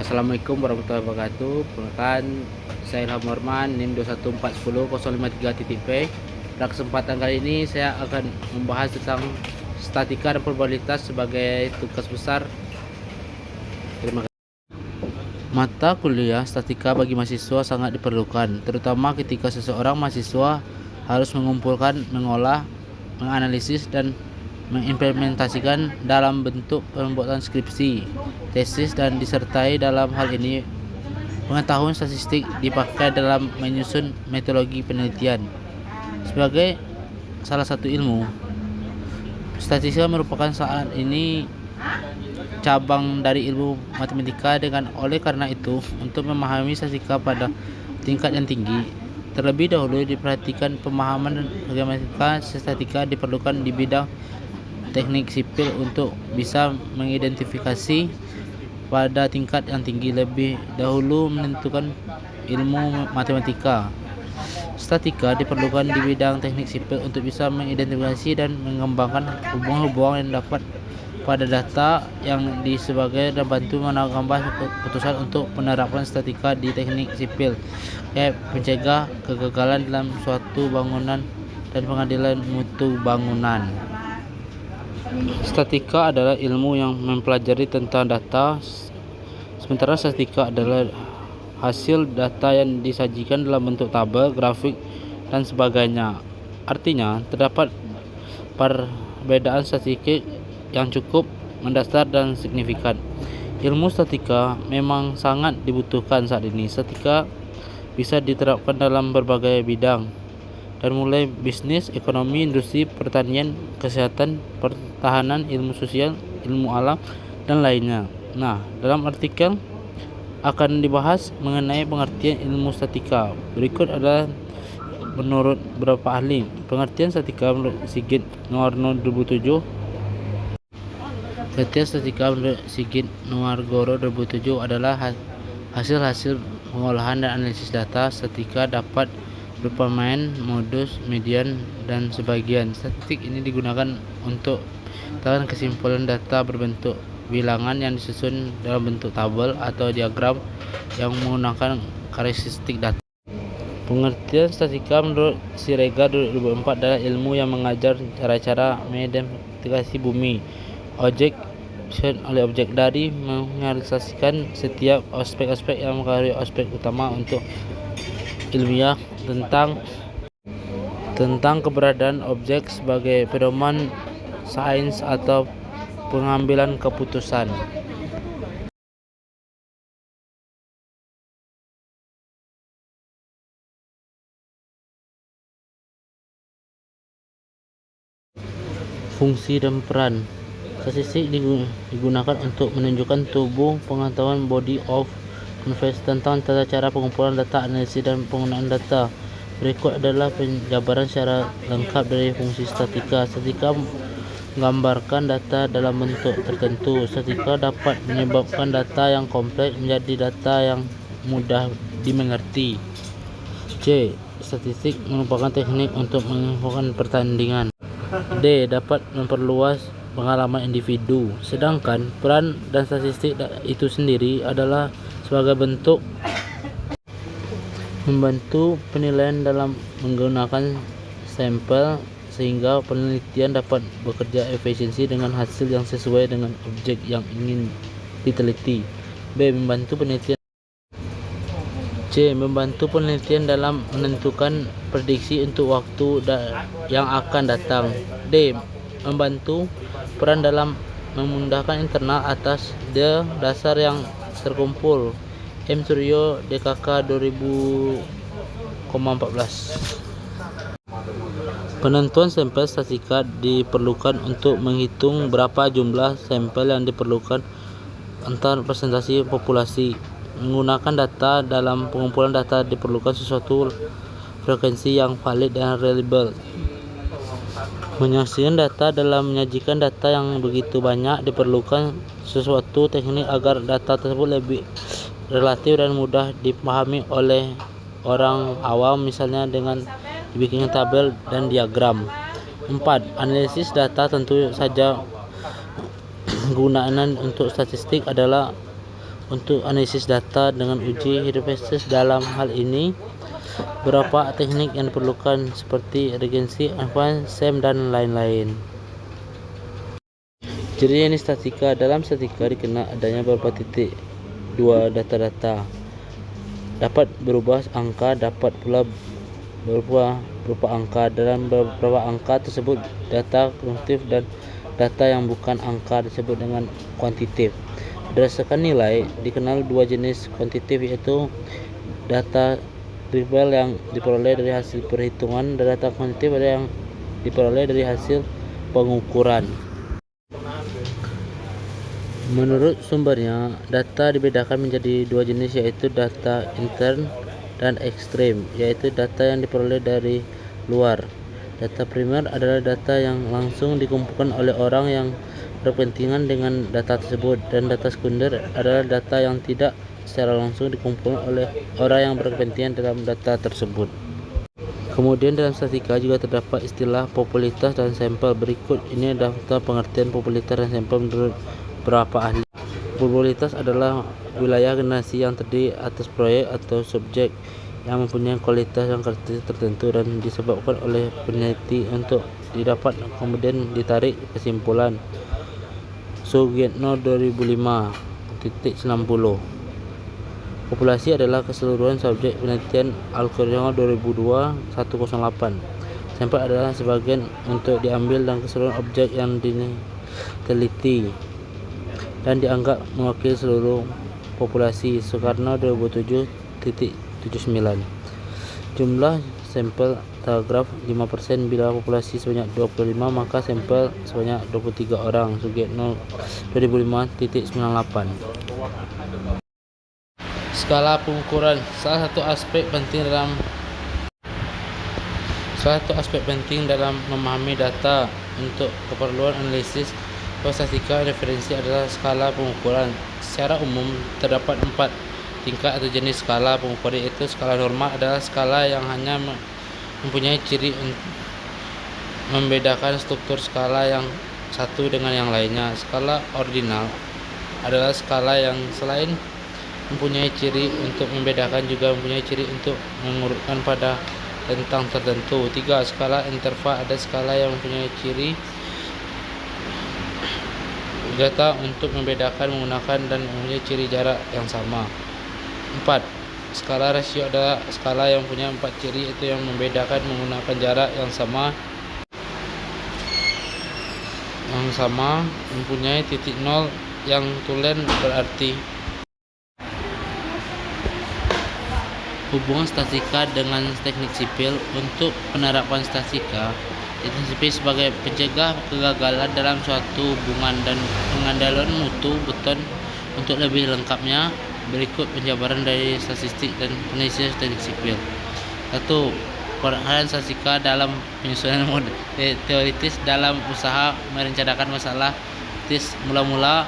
Assalamualaikum warahmatullahi wabarakatuh. Perkenalkan, saya Ilham Norman, NIM 21410-053-P. Pada kesempatan kali ini saya akan membahas tentang statika dan probabilitas sebagai tugas besar. Terima kasih. Mata kuliah statika bagi mahasiswa sangat diperlukan, terutama ketika seseorang mahasiswa harus mengumpulkan, mengolah, menganalisis, dan mengimplementasikan dalam bentuk pembuatan skripsi, tesis, dan disertai. Dalam hal ini, pengetahuan statistik dipakai dalam menyusun metodologi penelitian. Sebagai salah satu ilmu, statistika merupakan saat ini cabang dari ilmu matematika. Oleh karena itu, untuk memahami statistika pada tingkat yang tinggi, terlebih dahulu diperhatikan pemahaman matematika statistika diperlukan di bidang teknik sipil untuk bisa mengidentifikasi pada tingkat yang tinggi lebih dahulu menentukan ilmu matematika. Statistika diperlukan di bidang teknik sipil untuk bisa mengidentifikasi dan mengembangkan hubungan-hubungan yang dapat pada data yang sebagai dan bantu menambah keputusan untuk penerapan statistika di teknik sipil, mencegah kegagalan dalam suatu bangunan dan pengadilan mutu bangunan. Statistika adalah ilmu yang mempelajari tentang data, sementara statistika adalah hasil data yang disajikan dalam bentuk tabel, grafik, dan sebagainya. Artinya, terdapat perbedaan statistik yang cukup mendasar dan signifikan. Ilmu statistika memang sangat dibutuhkan saat ini. Statistika bisa diterapkan dalam berbagai bidang, dari mulai bisnis, ekonomi, industri, pertanian, kesehatan, pertahanan, ilmu sosial, ilmu alam, dan lainnya. Nah, dalam artikel akan dibahas mengenai pengertian ilmu statistika. Berikut adalah menurut beberapa ahli. Pengertian statistika menurut Sigit Nuarno 2007. Pengertian statistika menurut Sigit Nuargoro 2007 adalah hasil pengolahan dan analisis data. Statistika dapat berupa main, modus, median, dan sebagian. Statistik ini digunakan untuk mengatakan kesimpulan data berbentuk bilangan yang disusun dalam bentuk tabel atau diagram yang menggunakan karakteristik data. Pengertian statistika menurut Siregar 2004 adalah ilmu yang mengajar cara-cara mengidentifikasi bumi, objek oleh objek dari menganalisasikan setiap aspek-aspek yang mempengaruhi aspek utama untuk ilmiah tentang keberadaan objek sebagai pedoman sains atau pengambilan keputusan. Fungsi dan peran statistik digunakan untuk menunjukkan tubuh pengetahuan body of knowledge tentang tata cara pengumpulan data, analisis, dan penggunaan data. Berikut adalah penjabaran secara lengkap dari fungsi statistika. Statistika menggambarkan data dalam bentuk tertentu. Statistika dapat menyebabkan data yang kompleks menjadi data yang mudah dimengerti. C. Statistik merupakan teknik untuk menginfokan pertandingan. D. Dapat memperluas pengalaman individu. Sedangkan peran dan statistik itu sendiri adalah sebagai bentuk membantu penilaian dalam menggunakan sampel sehingga penelitian dapat bekerja efisiensi dengan hasil yang sesuai dengan objek yang ingin diteliti. B. Membantu penelitian. C. Membantu penelitian dalam menentukan prediksi untuk waktu yang akan datang. D. Membantu peran dalam memudahkan internal atas dasar yang terkumpul. M. Suryo DKK 2000,14. Penentuan sampel statistika diperlukan untuk menghitung berapa jumlah sampel yang diperlukan antar presentasi populasi. Menggunakan data dalam pengumpulan data diperlukan sesuatu frekuensi yang valid dan reliable. Menyaksikan data dalam menyajikan data yang begitu banyak diperlukan sesuatu teknik agar data tersebut lebih relatif dan mudah dipahami oleh orang awam, misalnya dengan dibikinnya tabel dan diagram. 4. Analisis data. Tentu saja kegunaan untuk statistik adalah untuk analisis data dengan uji hipotesis. Dalam hal ini, beberapa teknik yang diperlukan seperti regensi, advanced, SEM, dan lain-lain. Jadi ini statika. Dalam statika dikenal adanya beberapa titik. Dua, data-data dapat berubah angka, dapat pula berupa angka. Dalam beberapa angka tersebut data kuantitatif dan data yang bukan angka disebut dengan kuantitatif. Berdasarkan nilai dikenal dua jenis kuantitatif, yaitu data trivial yang diperoleh dari hasil perhitungan dan data kuantitatif yang diperoleh dari hasil pengukuran. Menurut sumbernya, data dibedakan menjadi dua jenis, yaitu data intern dan ekstrim, yaitu data yang diperoleh dari luar. Data primer adalah data yang langsung dikumpulkan oleh orang yang berkepentingan dengan data tersebut, dan data sekunder adalah data yang tidak secara langsung dikumpulkan oleh orang yang berkepentingan dalam data tersebut. Kemudian dalam statistika juga terdapat istilah probabilitas dan sampel. Berikut ini daftar pengertian probabilitas dan sampel menurut beberapa ahli. Probabilitas adalah wilayah generasi yang terdiri atas proyek atau subjek yang mempunyai kualitas yang karakteristik tertentu dan disebabkan oleh peneliti untuk didapat kemudian ditarik kesimpulan. Sugetno 2005.90. Populasi adalah keseluruhan subjek penelitian. Algoritma 2002.108. Sampel adalah sebagian untuk diambil dan keseluruhan objek yang diteliti dan dianggap mewakili seluruh populasi. Soekarno 2007.79. Jumlah sampel telegraf 5%. Bila populasi sebanyak 25, maka sampel sebanyak 23 orang. Sugetno 2005.98. Skala pengukuran. Salah satu aspek penting dalam memahami data untuk keperluan analisis statistika referensi adalah skala pengukuran. Secara umum terdapat 4 tingkat atau jenis skala pengukuran, yaitu skala normal adalah skala yang hanya mempunyai ciri membedakan struktur skala yang satu dengan yang lainnya. Skala ordinal adalah skala yang selain mempunyai ciri untuk membedakan juga mempunyai ciri untuk mengurutkan pada rentang tertentu. 3. Skala interval ada skala yang mempunyai ciri data untuk membedakan menggunakan dan mempunyai ciri jarak yang sama. 4. Skala rasio adalah skala yang punya 4 ciri, yaitu yang membedakan menggunakan jarak yang sama, mempunyai titik nol yang tulen berarti. Hubungan statistika dengan teknik sipil. Untuk penerapan statistika, teknik sipil sebagai pencegah kegagalan dalam suatu hubungan dan pengandalan mutu beton. Untuk lebih lengkapnya, berikut penjabaran dari statistik dan analisis teknik sipil. 1. Peran statistika dalam penyusunan model teoritis dalam usaha merencanakan masalah. Mula-mula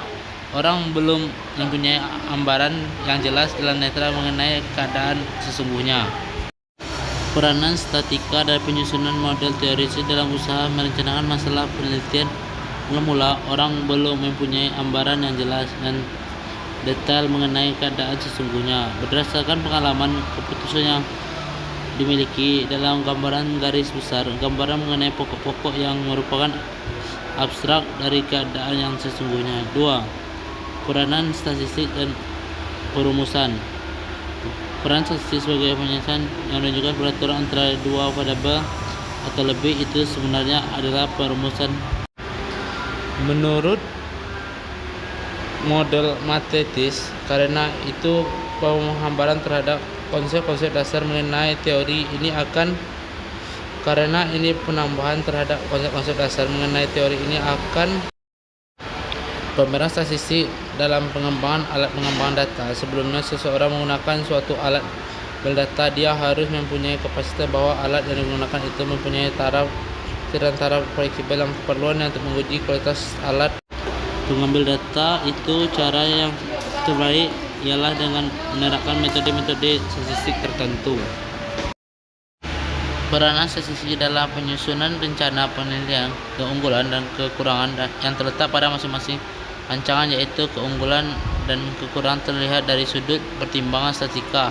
orang belum mempunyai gambaran yang jelas dan netral mengenai keadaan sesungguhnya. Peranan statistika dalam penyusunan model teoritis dalam usaha merencanakan masalah penelitian. Mula-mula orang belum mempunyai gambaran yang jelas dan detail mengenai keadaan sesungguhnya. Berdasarkan pengalaman, keputusan yang dimiliki dalam gambaran garis besar, gambaran mengenai pokok-pokok yang merupakan abstrak dari keadaan yang sesungguhnya. 2. Peranan statistik dan perumusan. Peran statistik sebagai penyiasat yang menunjukkan peraturan antara dua variabel atau lebih itu sebenarnya adalah perumusan. Menurut model matematis, karena itu penggambaran terhadap konsep-konsep dasar mengenai teori ini penambahan terhadap konsep-konsep dasar mengenai teori ini akan pemeran statistik dalam pengembangan alat pengembangan data. Sebelumnya seseorang menggunakan suatu alat berdata, dia harus mempunyai kepastian bahwa alat yang digunakan itu mempunyai taraf fleksibel yang keperluan untuk menguji kualitas alat. Mengambil data itu cara yang terbaik ialah dengan menerapkan metode-metode statistik tertentu. Peranan statistik dalam penyusunan rencana penilaian keunggulan dan kekurangan yang terletak pada masing-masing rancangan, yaitu keunggulan dan kekurangan terlihat dari sudut pertimbangan statistika.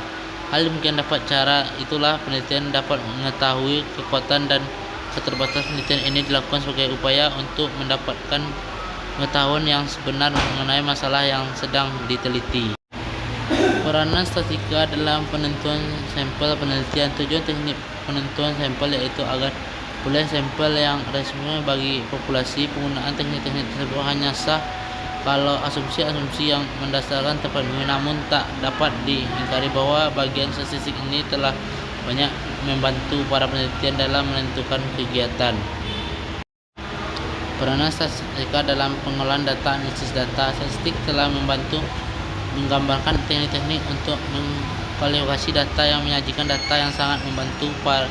Hal demikian dapat cara itulah penelitian dapat mengetahui kekuatan dan keterbatasan penelitian ini dilakukan sebagai upaya untuk mendapatkan pengetahuan yang sebenar mengenai masalah yang sedang diteliti. Peranan statistika dalam penentuan sampel penelitian. Tujuan teknik penentuan sampel yaitu agar perolehan sampel yang resmi bagi populasi. Penggunaan teknik-teknik tersebut hanya sah kalau asumsi-asumsi yang mendasarkan terpenuhi, namun tak dapat diingkari bahwa bagian statistik ini telah banyak membantu para penelitian dalam menentukan kegiatan. Peranan statistika dalam pengolahan data. Analisis data statistik telah membantu menggambarkan teknik-teknik untuk mengkualifikasi data yang menyajikan data yang sangat membantu para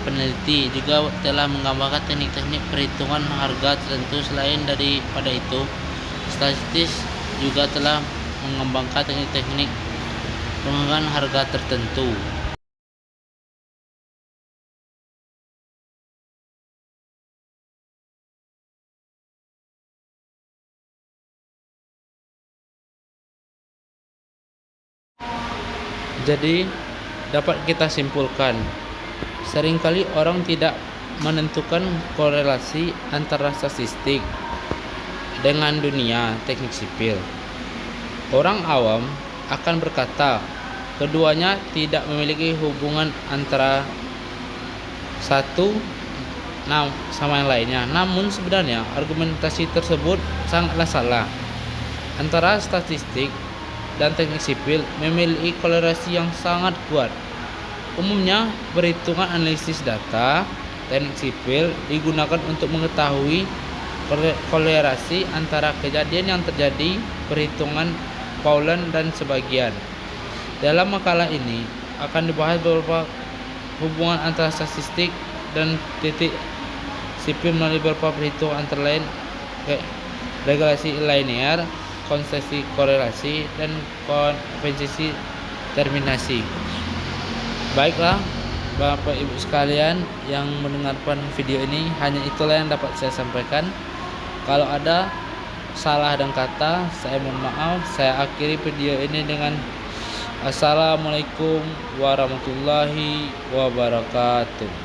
peneliti. Juga telah menggambarkan teknik-teknik perhitungan harga tertentu. Selain daripada itu, statistis juga telah mengembangkan teknik-teknik pengenaan harga tertentu. Jadi, dapat kita simpulkan, seringkali orang tidak menentukan korelasi antara statistik dengan dunia teknik sipil. Orang awam akan berkata keduanya tidak memiliki hubungan antara satu sama yang lainnya. Namun sebenarnya argumentasi tersebut sangatlah salah. Antara statistik dan teknik sipil memiliki korelasi yang sangat kuat. Umumnya, perhitungan analisis data teknik sipil digunakan untuk mengetahui korelasi antara kejadian yang terjadi, perhitungan Paulen dan sebagian. Dalam makalah ini akan dibahas beberapa hubungan antara statistik dan titik sipil melalui beberapa perhitungan antara lain regresi linear, konsistensi korelasi, dan konsistensi terminasi. Baiklah Bapak Ibu sekalian yang mendengarkan video ini, hanya itulah yang dapat saya sampaikan. Kalau ada salah dan kata, saya mohon maaf. Saya akhiri video ini dengan Assalamualaikum warahmatullahi wabarakatuh.